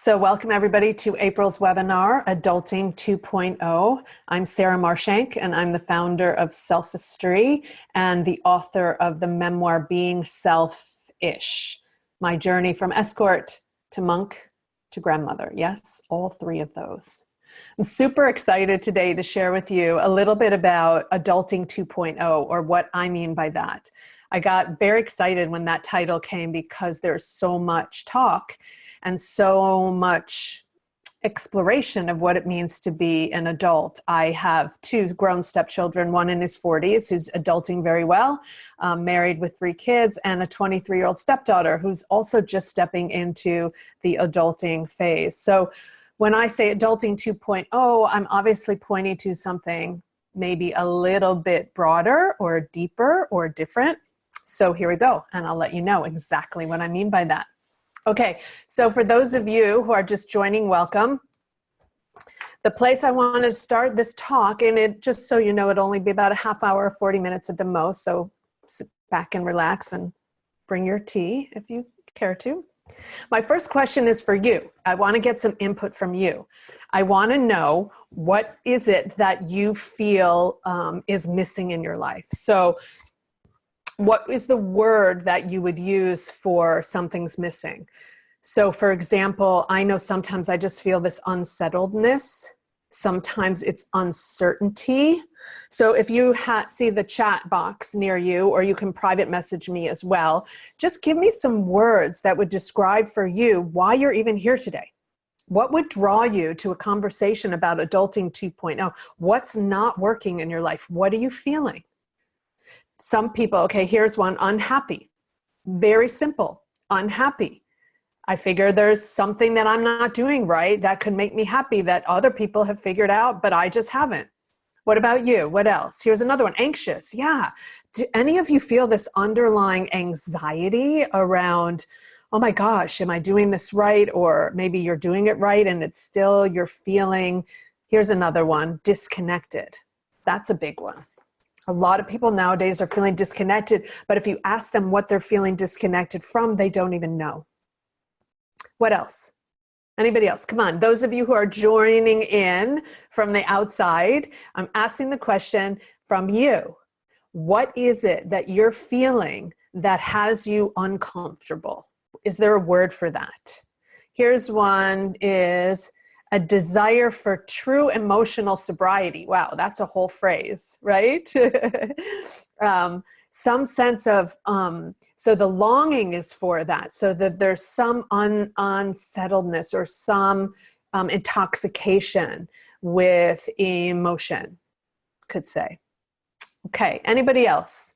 So welcome everybody to April's webinar, Adulting 2.0. I'm Sarah Marshank and I'm the founder of Selfistry and the author of the memoir Being Self-ish. My journey from escort to monk to grandmother. Yes, all three of those. I'm super excited today to share with you a little bit about Adulting 2.0 or what I mean by that. I got very excited when that title came because there's so much talk and so much exploration of what it means to be an adult. I have two grown stepchildren, one in his 40s who's adulting very well, married with 3 kids, and a 23-year-old stepdaughter who's also just stepping into the adulting phase. So when I say adulting 2.0, I'm obviously pointing to something maybe a little bit broader or deeper or different. So here we go, and I'll let you know exactly what I mean by that. Okay, so for those of you who are just joining, welcome. The place I want to start this talk, and it just so you know, it'll only be about a half hour, 40 minutes at the most, so sit back and relax and bring your tea if you care to. My first question is for you. I want to get some input from you. I want to know, what is it that you feel is missing in your life? So what is the word that you would use for something's missing? So for example, I know sometimes I just feel this unsettledness. Sometimes it's uncertainty. So if you see the chat box near you, or you can private message me as well, just give me some words that would describe for you why you're even here today. What would draw you to a conversation about Adulting 2.0? What's not working in your life? What are you feeling? Some people, okay, here's one, unhappy. Very simple, unhappy. I figure there's something that I'm not doing right that could make me happy that other people have figured out, but I just haven't. What about you? What else? Here's another one, anxious. Yeah. Do any of you feel this underlying anxiety around, oh my gosh, am I doing this right? Or maybe you're doing it right and it's still, you're feeling, here's another one, disconnected. That's a big one. A lot of people nowadays are feeling disconnected, but if you ask them what they're feeling disconnected from, they don't even know. What else? Anybody else? Come on. Those of you who are joining in from the outside, I'm asking the question from you. What is it that you're feeling that has you uncomfortable? Is there a word for that? Here's one, is a desire for true emotional sobriety. Wow, that's a whole phrase, right? Some sense of, so the longing is for that, so that there's some unsettledness or some intoxication with emotion, could say. Okay, anybody else?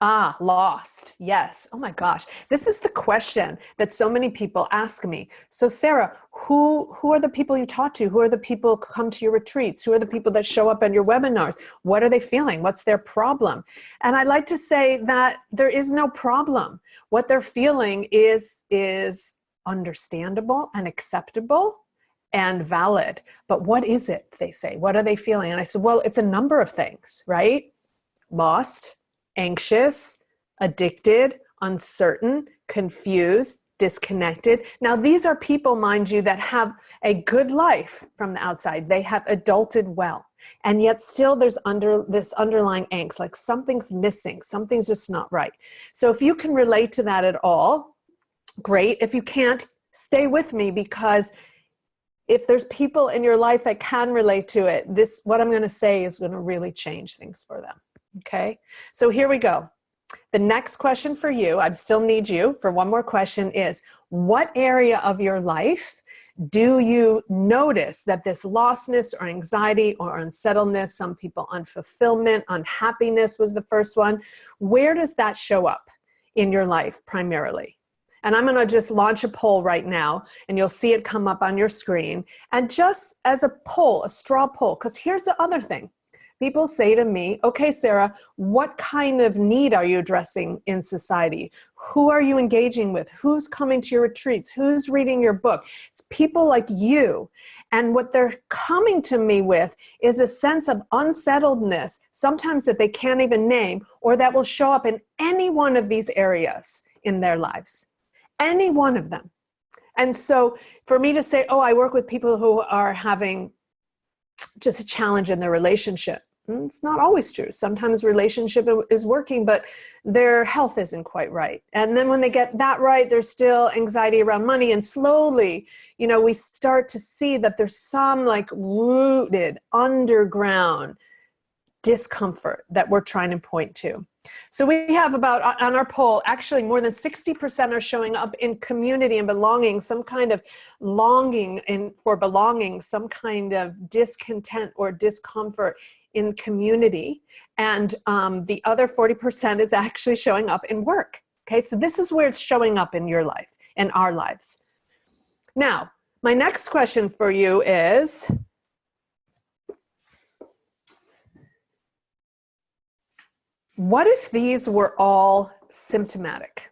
Ah, lost. Yes. Oh my gosh. This is the question that so many people ask me. So Sarah, who are the people you talk to? Who are the people who come to your retreats? Who are the people that show up at your webinars? What are they feeling? What's their problem? And I like to say that there is no problem. What they're feeling is understandable and acceptable and valid. But what is it, they say? What are they feeling? And I said, well, it's a number of things, right? Lost, anxious, addicted, uncertain, confused, disconnected. Now, these are people, mind you, that have a good life from the outside. They have adulted well. And yet still there's this underlying angst, like something's missing, something's just not right. So if you can relate to that at all, great. If you can't, stay with me, because if there's people in your life that can relate to it, what I'm going to say is going to really change things for them. Okay, so here we go. The next question for you, I still need you for one more question, is what area of your life do you notice that this lostness or anxiety or unsettledness, some people unfulfillment, unhappiness was the first one. Where does that show up in your life primarily? And I'm going to just launch a poll right now, and you'll see it come up on your screen. And just as a poll, a straw poll, because here's the other thing. People say to me, okay, Sarah, what kind of need are you addressing in society? Who are you engaging with? Who's coming to your retreats? Who's reading your book? It's people like you. And what they're coming to me with is a sense of unsettledness, sometimes that they can't even name, or that will show up in any one of these areas in their lives. Any one of them. And so for me to say, oh, I work with people who are having just a challenge in their relationship, it's not always true. Sometimes relationship is working, but their health isn't quite right. And then when they get that right, there's still anxiety around money. And slowly, we start to see that there's some like rooted underground discomfort that we're trying to point to. So we have about, on our poll, actually more than 60% are showing up in community and belonging, some kind of longing for belonging, some kind of discontent or discomfort in community. And the other 40% is actually showing up in work. Okay, so this is where it's showing up in your life, in our lives. Now, my next question for you is, what if these were all symptomatic?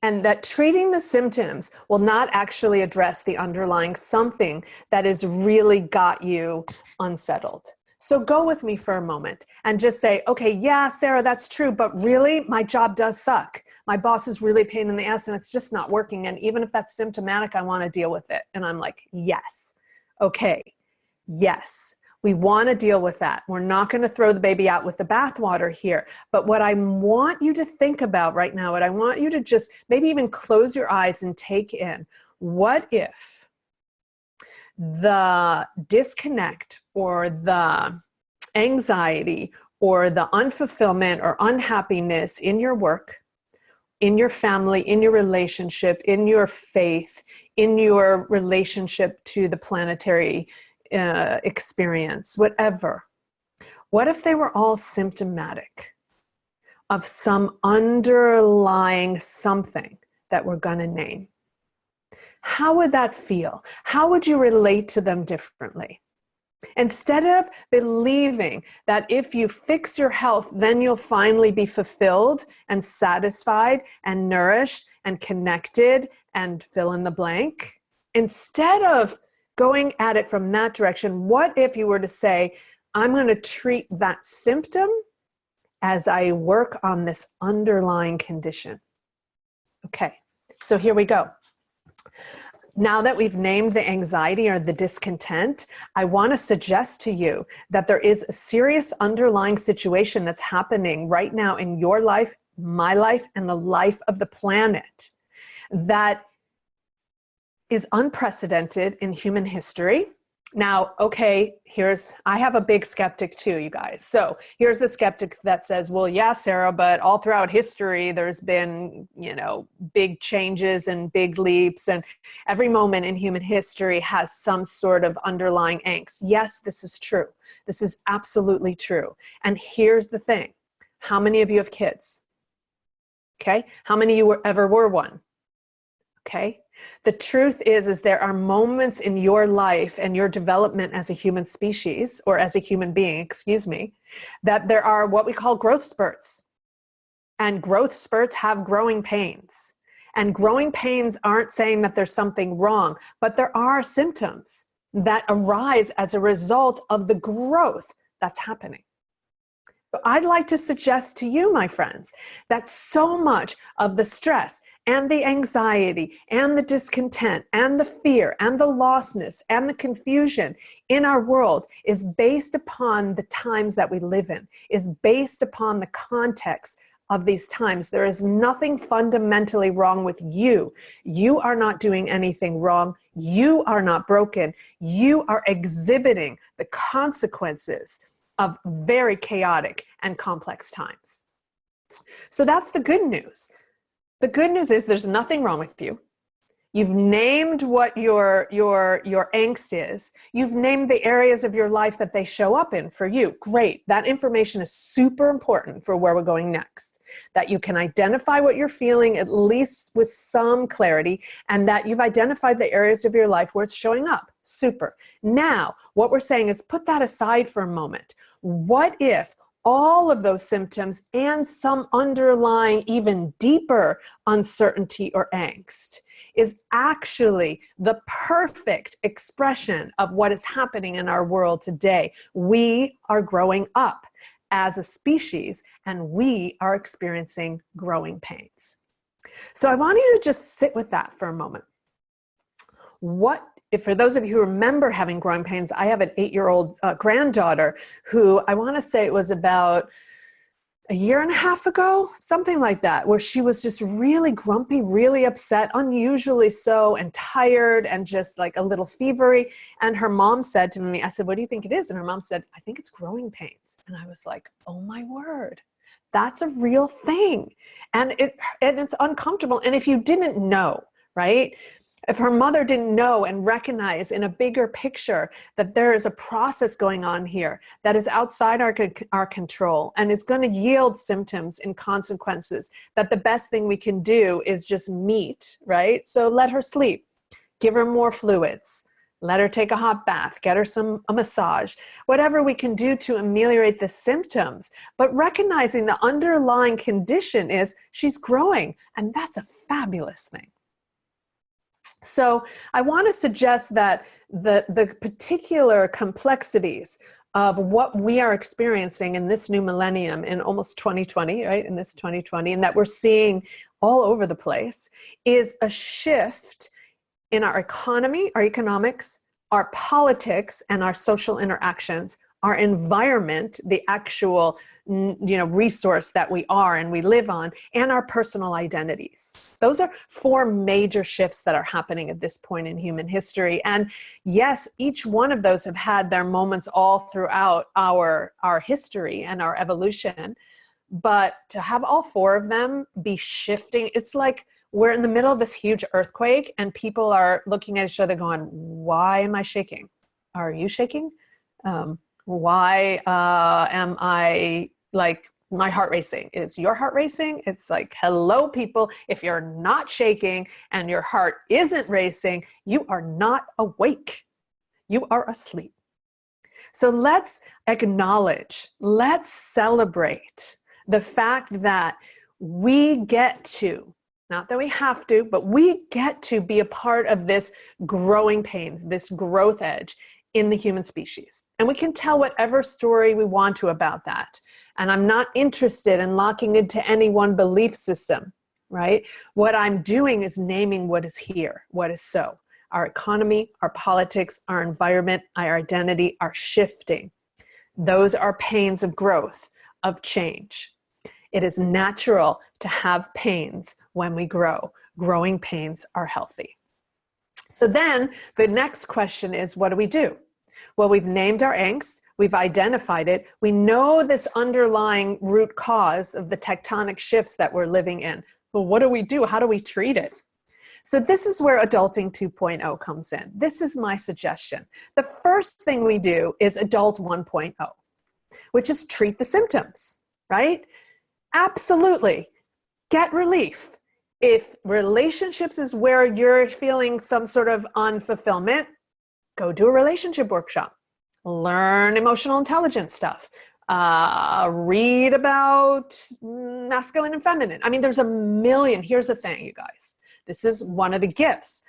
And that treating the symptoms will not actually address the underlying something that has really got you unsettled. So go with me for a moment and just say, okay, yeah, Sarah, that's true, but really my job does suck. My boss is really a pain in the ass and it's just not working. And even if that's symptomatic, I want to deal with it. And I'm like, yes, okay, yes. We want to deal with that. We're not going to throw the baby out with the bathwater here. But what I want you to think about right now, what I want you to just maybe even close your eyes and take in, what if the disconnect or the anxiety or the unfulfillment or unhappiness in your work, in your family, in your relationship, in your faith, in your relationship to the planetary experience, whatever. What if they were all symptomatic of some underlying something that we're going to name? How would that feel? How would you relate to them differently? Instead of believing that if you fix your health, then you'll finally be fulfilled and satisfied and nourished and connected and fill in the blank, instead of going at it from that direction, what if you were to say, I'm going to treat that symptom as I work on this underlying condition? Okay, so here we go. Now that we've named the anxiety or the discontent, I want to suggest to you that there is a serious underlying situation that's happening right now in your life, my life, and the life of the planet that is unprecedented in human history. Now, okay, I have a big skeptic too, you guys. So here's the skeptic that says, well, yeah, Sarah, but all throughout history, there's been, big changes and big leaps, and every moment in human history has some sort of underlying angst. Yes, this is true. This is absolutely true. And here's the thing. How many of you have kids? Okay. How many of you ever were one? Okay. The truth is there are moments in your life and your development as a human species, or as a human being, that there are what we call growth spurts. And growth spurts have growing pains. And growing pains aren't saying that there's something wrong, but there are symptoms that arise as a result of the growth that's happening. So I'd like to suggest to you, my friends, that so much of the stress and the anxiety and the discontent and the fear and the lostness and the confusion in our world is based upon the times that we live in, is based upon the context of these times. There is nothing fundamentally wrong with you. You are not doing anything wrong. You are not broken. You are exhibiting the consequences of very chaotic and complex times. So that's the good news. The good news is there's nothing wrong with you. You've named what your angst is. You've named the areas of your life that they show up in for you. Great. That information is super important for where we're going next. That you can identify what you're feeling, at least with some clarity, and that you've identified the areas of your life where it's showing up. Super. Now, what we're saying is put that aside for a moment. What if all of those symptoms and some underlying, even deeper uncertainty or angst is actually the perfect expression of what is happening in our world today? We are growing up as a species, and we are experiencing growing pains. So I want you to just sit with that for a moment. If for those of you who remember having growing pains, I have an 8-year-old granddaughter who I want to say it was about a year and a half ago, something like that, where she was just really grumpy, really upset, unusually so, and tired and just like a little fevery. And her mom said to me, I said, what do you think it is? And her mom said, I think it's growing pains. And I was like, oh my word, that's a real thing. And it's uncomfortable. And if you didn't know, right? If her mother didn't know and recognize in a bigger picture that there is a process going on here that is outside our control and is going to yield symptoms and consequences, that the best thing we can do is just meet, right? So let her sleep, give her more fluids, let her take a hot bath, get her a massage, whatever we can do to ameliorate the symptoms. But recognizing the underlying condition is she's growing, and that's a fabulous thing. So I want to suggest that the particular complexities of what we are experiencing in this new millennium in almost 2020, right? In this 2020, and that we're seeing all over the place is a shift in our economy, our economics, our politics, and our social interactions, our environment, the actual resource that we are and we live on, and our personal identities. Those are 4 major shifts that are happening at this point in human history. And yes, each one of those have had their moments all throughout our history and our evolution. But to have all 4 of them be shifting, it's like we're in the middle of this huge earthquake and people are looking at each other going, why am I shaking? Are you shaking? Why am I like my heart racing? Is your heart racing? It's like, hello, people. If you're not shaking and your heart isn't racing, you are not awake. You are asleep. So let's acknowledge, let's celebrate the fact that we get to, not that we have to, but we get to be a part of this growing pains, this growth edge in the human species. And we can tell whatever story we want to about that. And I'm not interested in locking into any one belief system, right? What I'm doing is naming what is here, what is so. Our economy, our politics, our environment, our identity are shifting. Those are pains of growth, of change. It is natural to have pains when we grow. Growing pains are healthy. So then the next question is, what do we do? Well, we've named our angst, we've identified it, we know this underlying root cause of the tectonic shifts that we're living in. But what do we do? How do we treat it? So this is where Adulting 2.0 comes in. This is my suggestion. The first thing we do is Adult 1.0, which is treat the symptoms, right? Absolutely. Get relief. If relationships is where you're feeling some sort of unfulfillment, go do a relationship workshop. Learn emotional intelligence stuff. Read about masculine and feminine. I mean, there's a million. Here's the thing, you guys. This is one of the gifts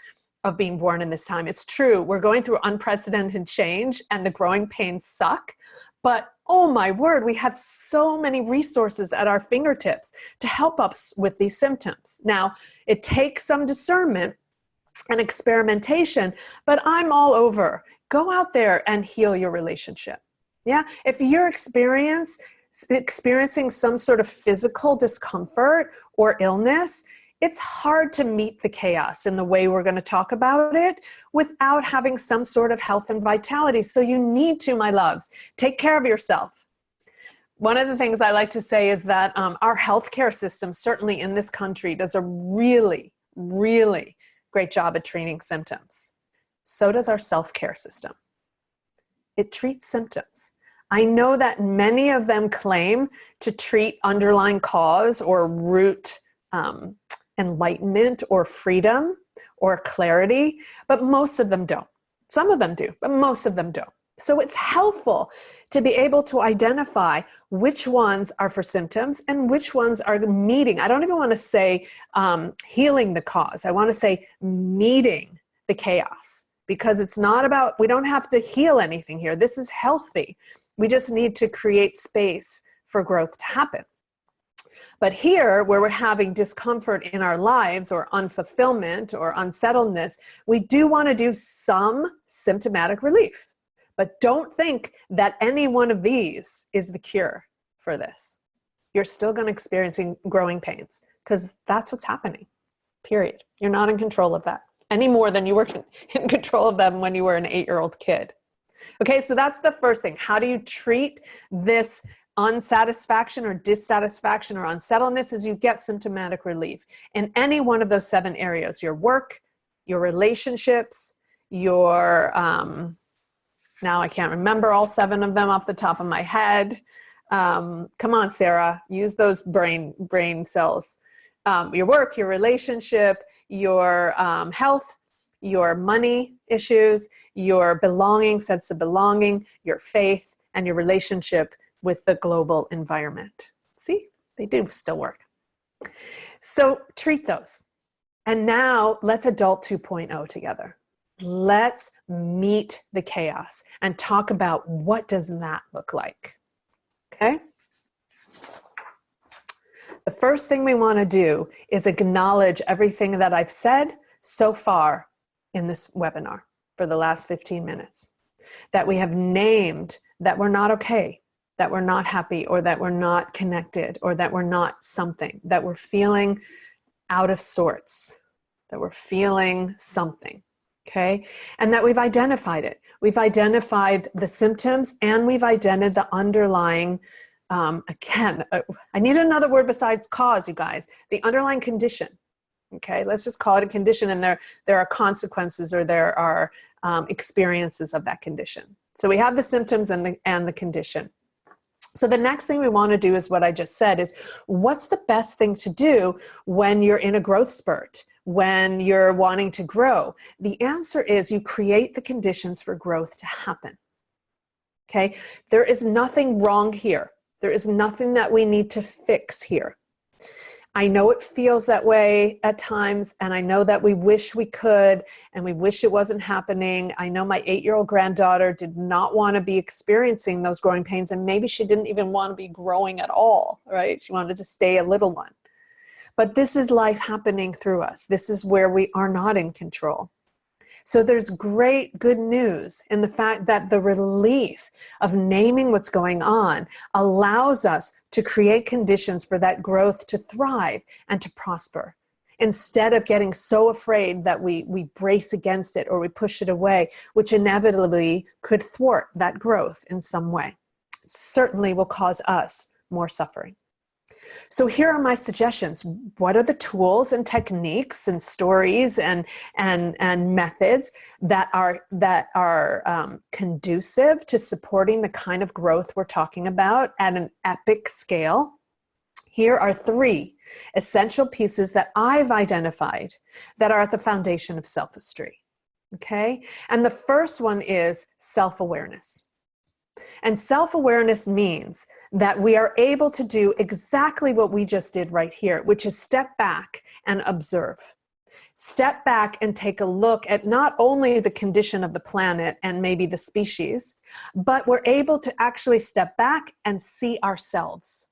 of being born in this time. It's true. We're going through unprecedented change and the growing pains suck. But oh my word, we have so many resources at our fingertips to help us with these symptoms. Now, it takes some discernment and experimentation, but I'm all over. Go out there and heal your relationship. Yeah, if you're experiencing some sort of physical discomfort or illness, it's hard to meet the chaos in the way we're going to talk about it without having some sort of health and vitality. So you need to, my loves, take care of yourself. One of the things I like to say is that our healthcare system, certainly in this country, does a really, really great job at treating symptoms. So does our self-care system. It treats symptoms. I know that many of them claim to treat underlying cause or root enlightenment or freedom or clarity, but most of them don't. Some of them do, but most of them don't. So it's helpful to be able to identify which ones are for symptoms and which ones are meeting. I don't even want to say healing the cause. I want to say meeting the chaos, because it's not about, we don't have to heal anything here. This is healthy. We just need to create space for growth to happen. But here, where we're having discomfort in our lives or unfulfillment or unsettledness, we do want to do some symptomatic relief. But don't think that any one of these is the cure for this. You're still going to experience growing pains because that's what's happening, period. You're not in control of that any more than you were in control of them when you were an 8-year-old kid. Okay, so that's the first thing. How do you treat this unsatisfaction or dissatisfaction or unsettledness? Is you get symptomatic relief in any one of those 7 areas: your work, your relationships, your, now I can't remember all 7 of them off the top of my head. Come on, Sarah, use those brain cells. Your work, your relationship, your health, your money issues, your belonging, sense of belonging, your faith, and your relationship with the global environment. See, they do still work. So treat those. And now let's adult 2.0 together. Let's meet the chaos and talk about what does that look like. Okay? The first thing we want to do is acknowledge everything that I've said so far in this webinar for the last 15 minutes. That we have named that we're not okay, that we're not happy, or that we're not connected, or that we're not something, that we're feeling out of sorts, that we're feeling something, okay? And that we've identified it. We've identified the symptoms and we've identified the underlying, again, I need another word besides cause, you guys, the underlying condition. Okay, let's just call it a condition, and there are consequences or there are experiences of that condition. So we have the symptoms and the condition. So the next thing we want to do is what I just said is, what's the best thing to do when you're in a growth spurt, when you're wanting to grow? The answer is you create the conditions for growth to happen. Okay, there is nothing wrong here. There is nothing that we need to fix here. I know it feels that way at times, and I know that we wish we could, and we wish it wasn't happening. I know my 8-year-old granddaughter did not want to be experiencing those growing pains, and maybe she didn't even want to be growing at all, right? She wanted to stay a little one. But this is life happening through us. This is where we are not in control. So there's great good news in the fact that the relief of naming what's going on allows us to create conditions for that growth to thrive and to prosper. Instead of getting so afraid that we brace against it or we push it away, which inevitably could thwart that growth in some way. It certainly will cause us more suffering. So here are my suggestions. What are the tools and techniques and stories and methods that are conducive to supporting the kind of growth we're talking about at an epic scale? Here are 3 essential pieces that I've identified that are at the foundation of self-esteem. Okay? And the first one is self-awareness. And self-awareness means that we are able to do exactly what we just did right here, which is step back and observe. Step back and take a look at not only the condition of the planet and maybe the species, but we're able to actually step back and see ourselves.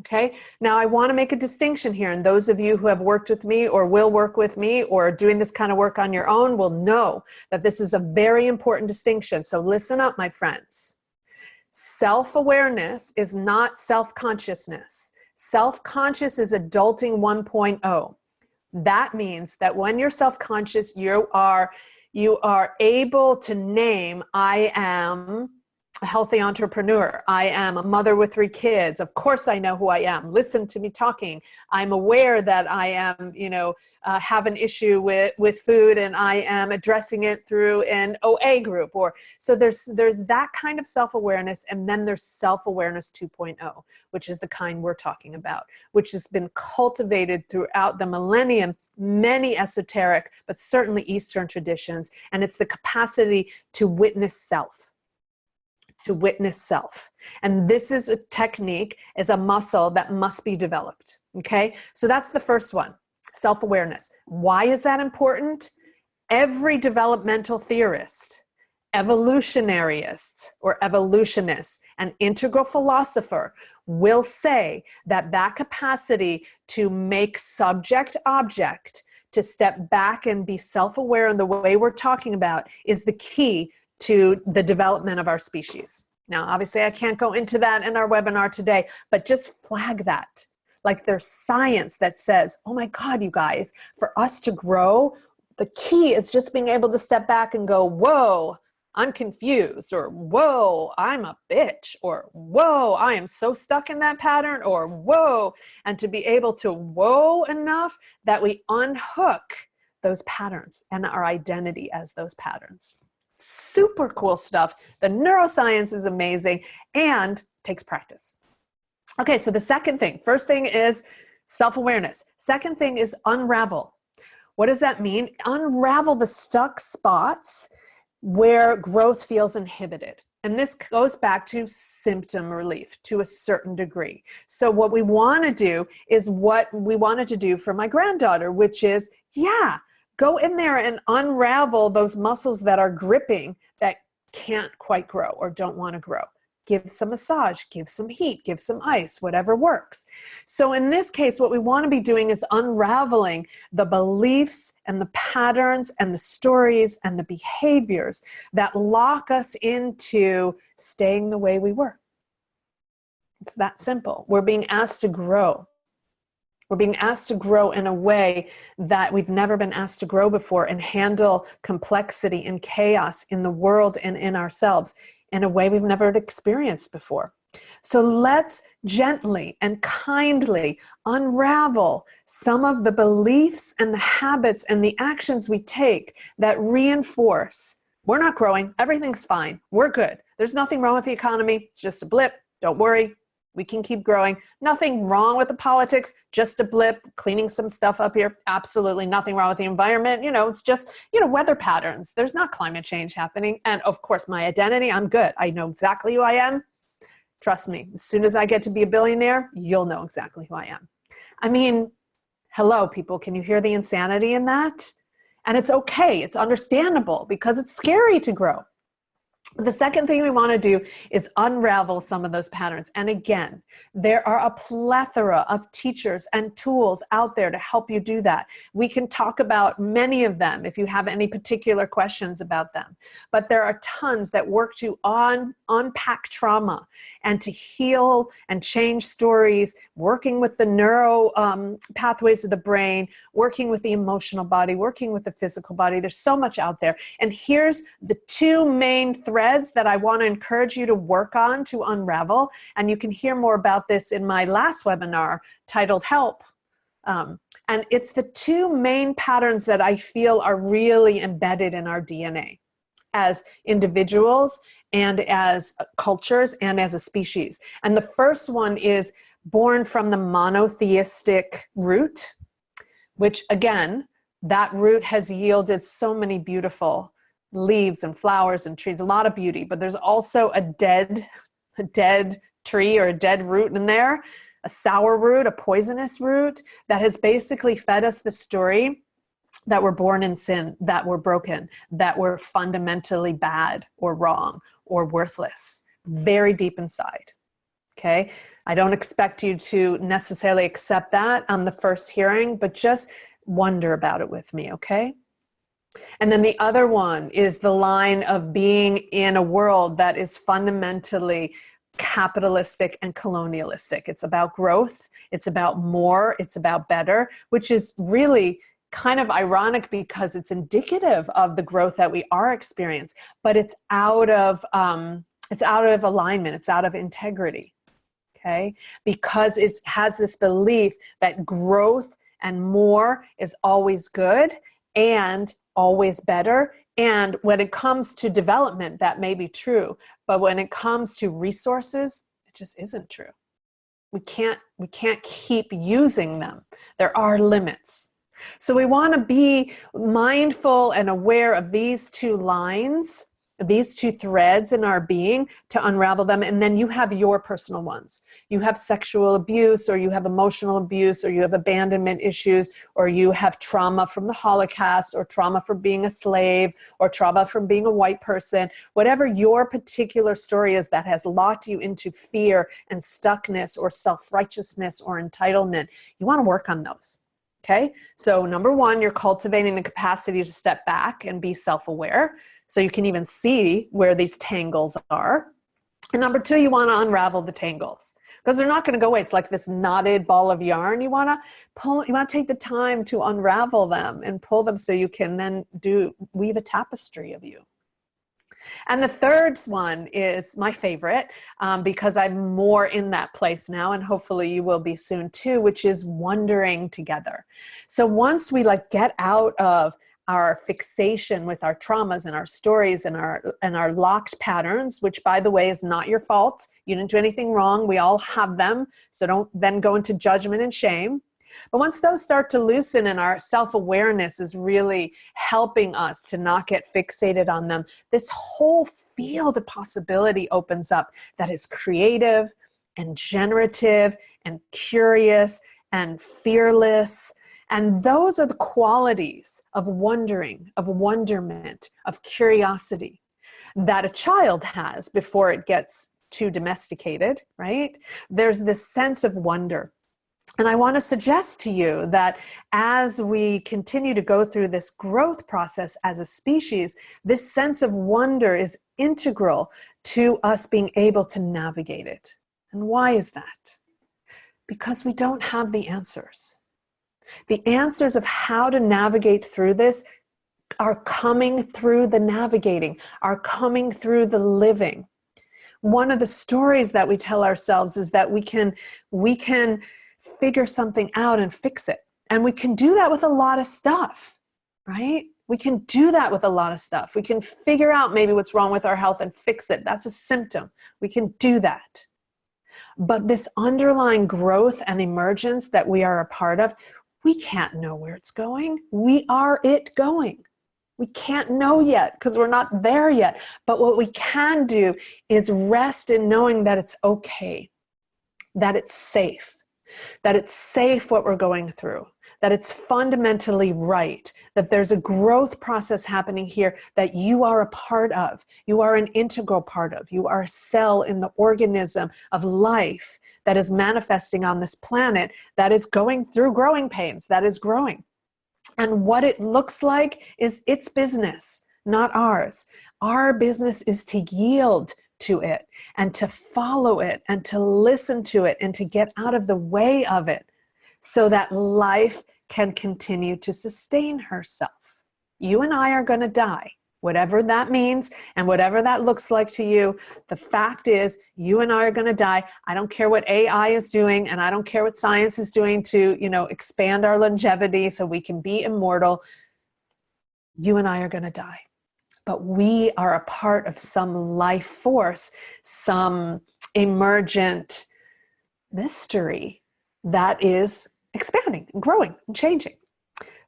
Okay, now I want to make a distinction here, and those of you who have worked with me or will work with me or are doing this kind of work on your own will know that this is a very important distinction. So listen up, my friends. Self-awareness is not self-consciousness. Self-conscious is adulting 1.0. That means that when you're self-conscious, you are able to name, I am a healthy entrepreneur. I am a mother with 3 kids. Of course I know who I am. Listen to me talking. I'm aware that I am, have an issue with food, and I am addressing it through an OA group. So there's that kind of self-awareness, and then there's self-awareness 2.0, which is the kind we're talking about, which has been cultivated throughout the millennium, many esoteric, but certainly Eastern traditions, and it's the capacity to witness self. To witness self. And this is a technique, is a muscle that must be developed. Okay, so that's the first one, self-awareness. Why is that important? Every developmental theorist, evolutionarist or evolutionist, an integral philosopher will say that that capacity to make subject object, to step back and be self-aware in the way we're talking about, is the key to the development of our species. Now, obviously, I can't go into that in our webinar today, but just flag that. Like there's science that says, oh my God, you guys, for us to grow, the key is just being able to step back and go, whoa, I'm confused, or whoa, I'm a bitch, or whoa, I am so stuck in that pattern, or whoa, and to be able to whoa enough that we unhook those patterns and our identity as those patterns. Super cool stuff. The neuroscience is amazing and takes practice. Okay, so the second thing, first thing is self-awareness. Second thing is unravel. What does that mean? Unravel the stuck spots where growth feels inhibited. And this goes back to symptom relief to a certain degree. So what we want to do is what we wanted to do for my granddaughter, which is, go in there and unravel those muscles that are gripping that can't quite grow or don't want to grow. Give some massage, give some heat, give some ice, whatever works. So in this case, what we want to be doing is unraveling the beliefs and the patterns and the stories and the behaviors that lock us into staying the way we were. It's that simple. We're being asked to grow. We're being asked to grow in a way that we've never been asked to grow before and handle complexity and chaos in the world and in ourselves in a way we've never experienced before. So let's gently and kindly unravel some of the beliefs and the habits and the actions we take that reinforce we're not growing, everything's fine, we're good. There's nothing wrong with the economy, it's just a blip, don't worry. We can keep growing. Nothing wrong with the politics, just a blip, cleaning some stuff up here. Absolutely nothing wrong with the environment. It's just, weather patterns. There's not climate change happening. And of course, my identity, I'm good. I know exactly who I am. Trust me, as soon as I get to be a billionaire, you'll know exactly who I am. I mean, hello, people. Can you hear the insanity in that? And it's okay. It's understandable because it's scary to grow. The second thing we want to do is unravel some of those patterns. And again, there are a plethora of teachers and tools out there to help you do that. We can talk about many of them if you have any particular questions about them. But there are tons that work to unpack trauma and to heal and change stories, working with the neuro pathways of the brain, working with the emotional body, working with the physical body. There's so much out there. And here's the two main threads that I want to encourage you to work on to unravel. And you can hear more about this in my last webinar titled Help. And it's the two main patterns that I feel are really embedded in our DNA as individuals and as cultures and as a species. And the first one is born from the monotheistic root, which again, that root has yielded so many beautiful leaves and flowers and trees, a lot of beauty, but there's also a dead tree or a dead root in there, a sour root, a poisonous root that has basically fed us the story that we're born in sin, that we're broken, that we're fundamentally bad or wrong or worthless, very deep inside. Okay. I don't expect you to necessarily accept that on the first hearing, but just wonder about it with me. Okay. And then the other one is the line of being in a world that is fundamentally capitalistic and colonialistic. It's about growth. It's about more. It's about better, which is really kind of ironic because it's indicative of the growth that we are experiencing, but it's out of alignment. It's out of integrity. Okay. Because it has this belief that growth and more is always good and always better. And when it comes to development, that may be true. But when it comes to resources, it just isn't true. We can't keep using them. There are limits. So we want to be mindful and aware of these two lines these two threads in our being, to unravel them. And then you have your personal ones. You have sexual abuse, or you have emotional abuse, or you have abandonment issues, or you have trauma from the Holocaust, or trauma from being a slave, or trauma from being a white person. Whatever your particular story is that has locked you into fear and stuckness or self-righteousness or entitlement, you want to work on those. Okay? So number one, you're cultivating the capacity to step back and be self-aware, so you can even see where these tangles are. And number two, you want to unravel the tangles, because they're not going to go away. It's like this knotted ball of yarn. You want to take the time to unravel them and pull them, so you can then weave a tapestry of you. And the third one is my favorite, because I'm more in that place now, and hopefully you will be soon too, which is wondering together. So once we get out of our fixation with our traumas and our stories and our locked patterns, which, by the way, is not your fault. You didn't do anything wrong. We all have them. So don't then go into judgment and shame. But once those start to loosen and our self-awareness is really helping us to not get fixated on them, this whole field of possibility opens up that is creative and generative and curious and fearless. And those are the qualities of wondering, of wonderment, of curiosity that a child has before it gets too domesticated, right? There's this sense of wonder. And I want to suggest to you that as we continue to go through this growth process as a species, this sense of wonder is integral to us being able to navigate it. And why is that? Because we don't have the answers. The answers of how to navigate through this are coming through the navigating, are coming through the living. One of the stories that we tell ourselves is that we can figure something out and fix it. And we can do that with a lot of stuff, right? We can do that with a lot of stuff. We can figure out maybe what's wrong with our health and fix it. That's a symptom. We can do that. But this underlying growth and emergence that we are a part of, we can't know where it's going. We are it going. We can't know yet because we're not there yet. But what we can do is rest in knowing that it's okay, that it's safe. That it's safe what we're going through, that it's fundamentally right, that there's a growth process happening here that you are a part of, you are an integral part of, you are a cell in the organism of life that is manifesting on this planet, that is going through growing pains, that is growing. And what it looks like is its business, not ours. Our business is to yield to it and to follow it and to listen to it and to get out of the way of it so that life can continue to sustain herself. You and I are going to die, whatever that means and whatever that looks like to you. The fact is, you and I are going to die. I don't care what AI is doing, and I don't care what science is doing to, expand our longevity so we can be immortal. You and I are going to die. But we are a part of some life force, some emergent mystery that is expanding and growing and changing.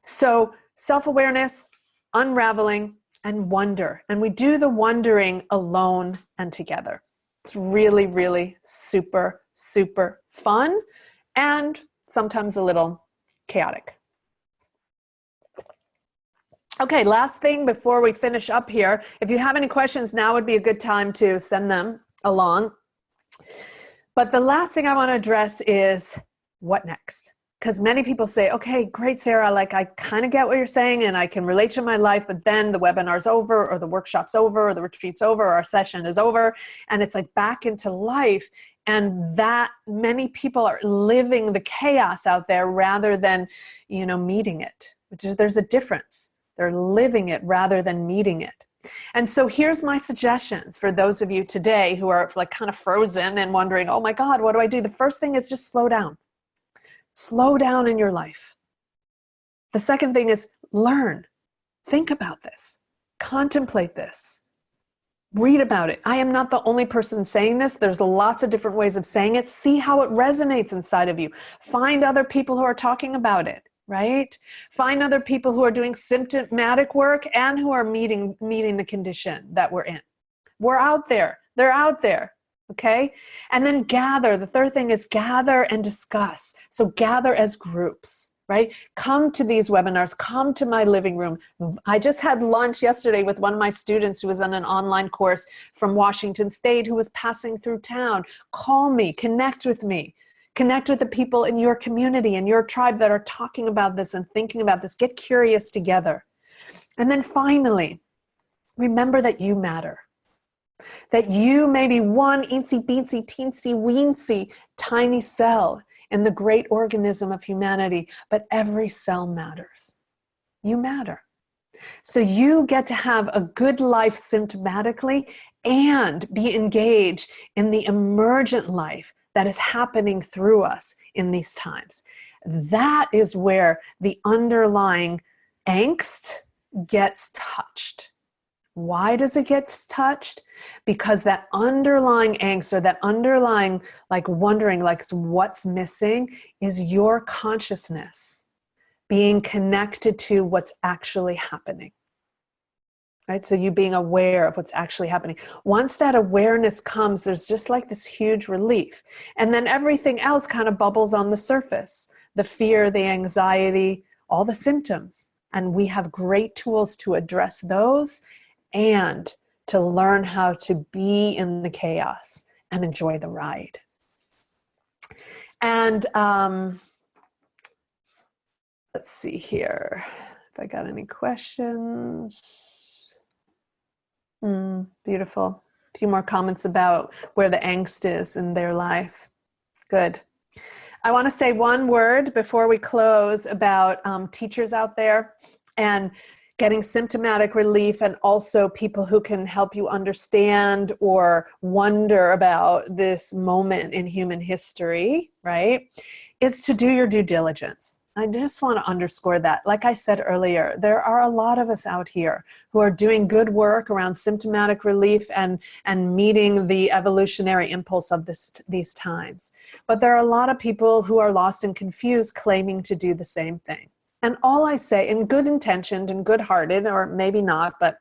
So self-awareness, unraveling, and wonder. And we do the wondering alone and together. It's really, really super, super fun and sometimes a little chaotic. Okay, last thing before we finish up here. If you have any questions, now would be a good time to send them along. But the last thing I want to address is what next? Because many people say, okay, great, Sarah, I kind of get what you're saying and I can relate to my life, but then the webinar's over or the workshop's over or the retreat's over or our session is over. And it's back into life. And that many people are living the chaos out there rather than, meeting it. There's a difference. They're living it rather than meeting it. And so here's my suggestions for those of you today who are kind of frozen and wondering, oh my God, what do I do? The first thing is just slow down. Slow down in your life. The second thing is learn. Think about this. Contemplate this. Read about it. I am not the only person saying this. There's lots of different ways of saying it. See how it resonates inside of you. Find other people who are talking about it. right? Find other people who are doing symptomatic work and who are meeting the condition that we're in. We're out there. They're out there. Okay. And then gather. The third thing is gather and discuss. So gather as groups, right? Come to these webinars, come to my living room. I just had lunch yesterday with one of my students who was on an online course from Washington State who was passing through town. Call me, connect with me. Connect with the people in your community and your tribe that are talking about this and thinking about this. Get curious together. And then finally, remember that you matter. That you may be one eensy beensy teensy weensy tiny cell in the great organism of humanity, but every cell matters. You matter. So you get to have a good life symptomatically and be engaged in the emergent life that is happening through us in these times. That is where the underlying angst gets touched. Why does it get touched? Because that underlying angst or that underlying like wondering like what's missing is your consciousness being connected to what's actually happening. Right? So you being aware of what's actually happening. Once that awareness comes, there's just like this huge relief. And then everything else kind of bubbles on the surface. The fear, the anxiety, all the symptoms. And we have great tools to address those and to learn how to be in the chaos and enjoy the ride. And let's see here if I got any questions. Beautiful. A few more comments about where the angst is in their life. Good. I want to say one word before we close about teachers out there and getting symptomatic relief, and also people who can help you understand or wonder about this moment in human history, right? Is to do your due diligence. I just want to underscore that. Like I said earlier, there are a lot of us out here who are doing good work around symptomatic relief and meeting the evolutionary impulse of these times. But there are a lot of people who are lost and confused claiming to do the same thing. And all I say, in good intentioned and good-hearted, or maybe not, but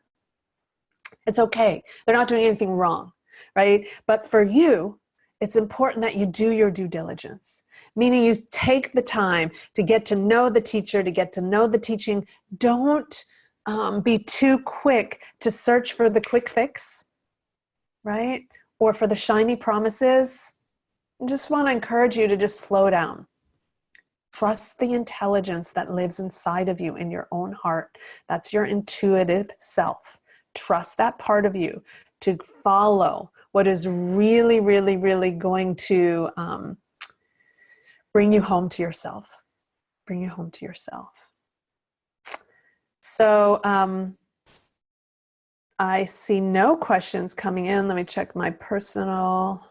it's okay. They're not doing anything wrong, right? But for you, it's important that you do your due diligence, meaning you take the time to get to know the teacher, to get to know the teaching. Don't be too quick to search for the quick fix, right? Or for the shiny promises. I just want to encourage you to just slow down. Trust the intelligence that lives inside of you in your own heart. That's your intuitive self. Trust that part of you to follow what is really, really, really going to bring you home to yourself. Bring you home to yourself. So I see no questions coming in. Let me check my personal.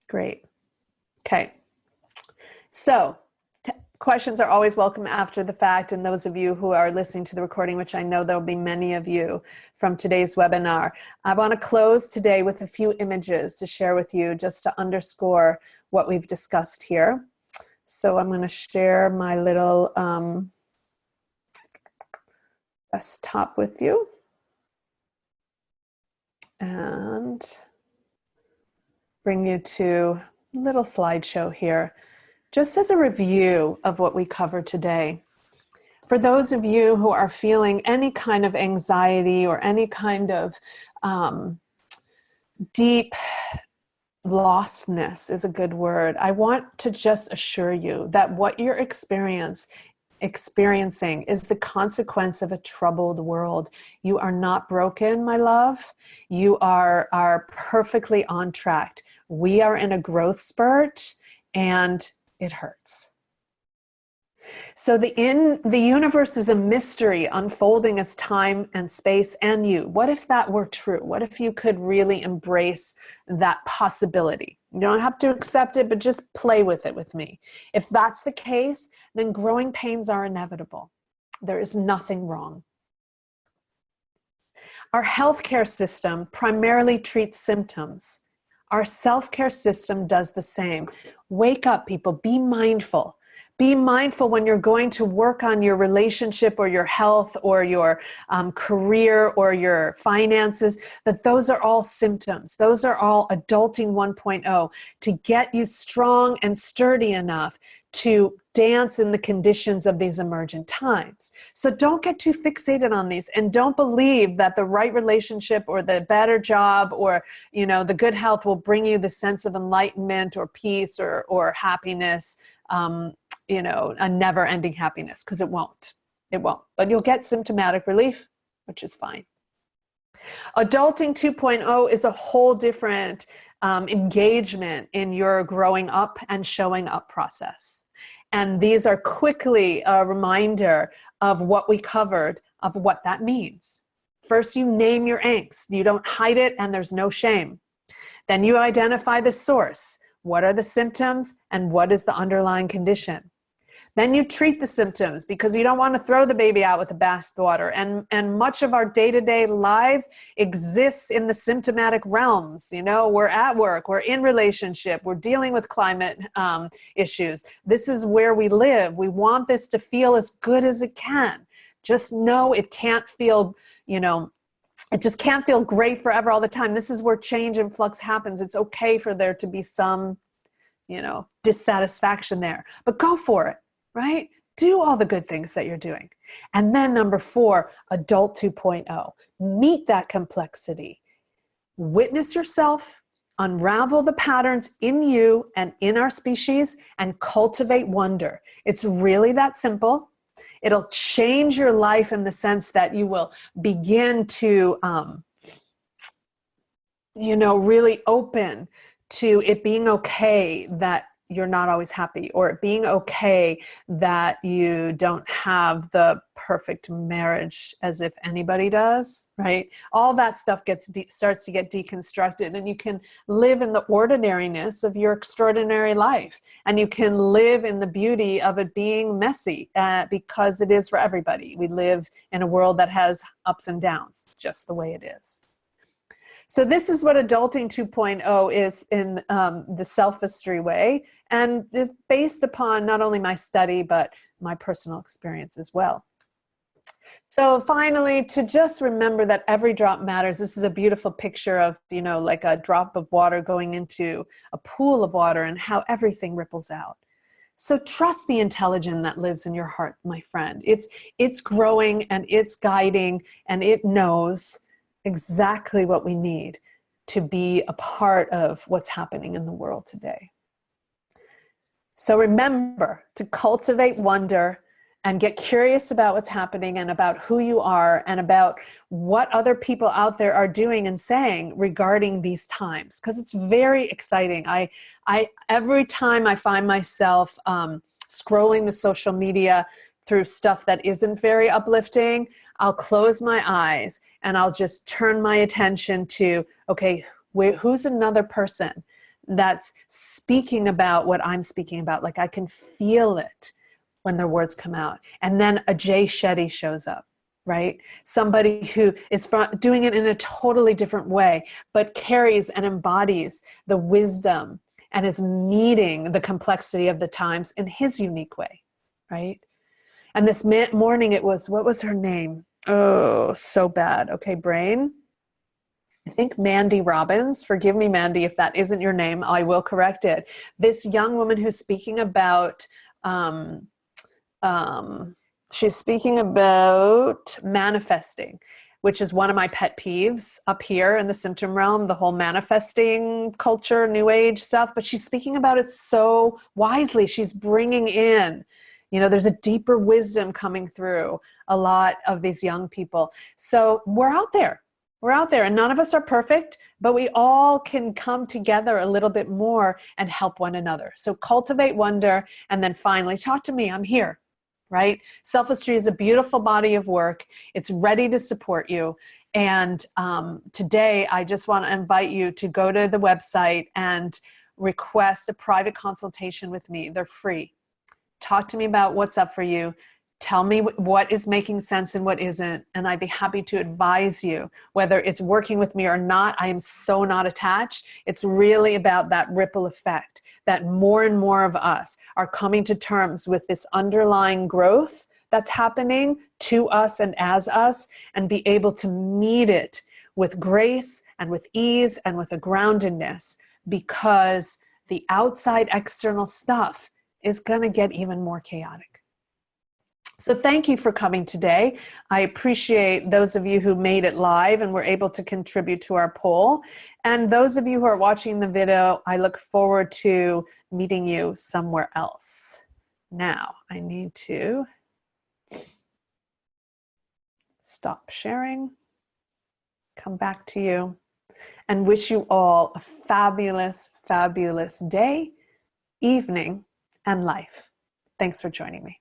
Great. Okay. So questions are always welcome after the fact, and those of you who are listening to the recording, which I know there'll be many of you from today's webinar, I want to close today with a few images to share with you just to underscore what we've discussed here. So I'm going to share my little desktop with you and bring you to a little slideshow here. Just as a review of what we covered today, for those of you who are feeling any kind of anxiety or any kind of deep lostness is a good word, I want to just assure you that what you're experiencing is the consequence of a troubled world. You are not broken, my love. You are perfectly on track. We are in a growth spurt, and it hurts. So the universe is a mystery unfolding as time and space and you. What if that were true? What if you could really embrace that possibility? You don't have to accept it, but just play with it with me. If that's the case, then growing pains are inevitable. There is nothing wrong. Our healthcare system primarily treats symptoms. Our self-care system does the same. Wake up, people. Be mindful. Be mindful when you're going to work on your relationship or your health or your career or your finances, that those are all symptoms. Those are all adulting 1.0 to get you strong and sturdy enough to dance in the conditions of these emergent times. So don't get too fixated on these, and don't believe that the right relationship or the better job or, you know, the good health will bring you the sense of enlightenment or peace or happiness, you know, a never-ending happiness, because it won't. It won't. But you'll get symptomatic relief, which is fine. Adulting 2.0 is a whole different engagement in your growing up and showing up process. And these are quickly a reminder of what we covered, of what that means. First, you name your angst. You don't hide it, and there's no shame. Then you identify the source. What are the symptoms, and what is the underlying condition? Then you treat the symptoms, because you don't want to throw the baby out with the bathwater. And much of our day-to-day lives exists in the symptomatic realms. You know, we're at work, we're in relationship, we're dealing with climate issues. This is where we live. We want this to feel as good as it can. Just know it can't feel, you know, it just can't feel great forever all the time. This is where change and flux happens. It's okay for there to be some, you know, dissatisfaction there, but go for it. Right? Do all the good things that you're doing. And then number 4, adult 2.0. Meet that complexity. Witness yourself, unravel the patterns in you and in our species, and cultivate wonder. It's really that simple. It'll change your life in the sense that you will begin to, you know, really open to it being okay that you're not always happy, or it being okay that you don't have the perfect marriage as if anybody does, right? All that stuff starts to get deconstructed, and you can live in the ordinariness of your extraordinary life, and you can live in the beauty of it being messy, because it is for everybody. We live in a world that has ups and downs, just the way it is. So this is what adulting 2.0 is in the self-history way, and is based upon not only my study, but my personal experience as well. So finally, to just remember that every drop matters. This is a beautiful picture of, you know, like a drop of water going into a pool of water, and how everything ripples out. So trust the intelligence that lives in your heart, my friend. It's growing, and it's guiding, and it knows exactly what we need to be a part of what's happening in the world today. So remember to cultivate wonder and get curious about what's happening, and about who you are, and about what other people out there are doing and saying regarding these times, because it's very exciting. Every time I find myself scrolling the social media through stuff that isn't very uplifting, I'll close my eyes and I'll just turn my attention to, okay, who's another person that's speaking about what I'm speaking about? Like, I can feel it when their words come out. And then a Jay Shetty shows up, right? Somebody who is doing it in a totally different way, but carries and embodies the wisdom and is meeting the complexity of the times in his unique way, right? And this morning it was, what was her name? Oh, so bad. Okay, brain. I think Mandy Robbins. Forgive me, Mandy, if that isn't your name. I will correct it. This young woman who's speaking about, she's speaking about manifesting, which is one of my pet peeves up here in the symptom realm, the whole manifesting culture, new age stuff. But she's speaking about it so wisely. She's bringing in, you know, there's a deeper wisdom coming through a lot of these young people. So we're out there. We're out there, and none of us are perfect, but we all can come together a little bit more and help one another. So cultivate wonder, and then finally, talk to me. I'm here, right? Self-history is a beautiful body of work. It's ready to support you. And today, I just want to invite you to go to the website and request a private consultation with me. They're free. Talk to me about what's up for you. Tell me what is making sense and what isn't, and I'd be happy to advise you. Whether it's working with me or not, I am so not attached. It's really about that ripple effect, that more and more of us are coming to terms with this underlying growth that's happening to us and as us, and be able to meet it with grace and with ease and with a groundedness, because the outside external stuff is going to get even more chaotic. So thank you for coming today. I appreciate those of you who made it live and were able to contribute to our poll. And those of you who are watching the video, I look forward to meeting you somewhere else. Now, I need to stop sharing, come back to you, and wish you all a fabulous, fabulous day, evening, and life. Thanks for joining me.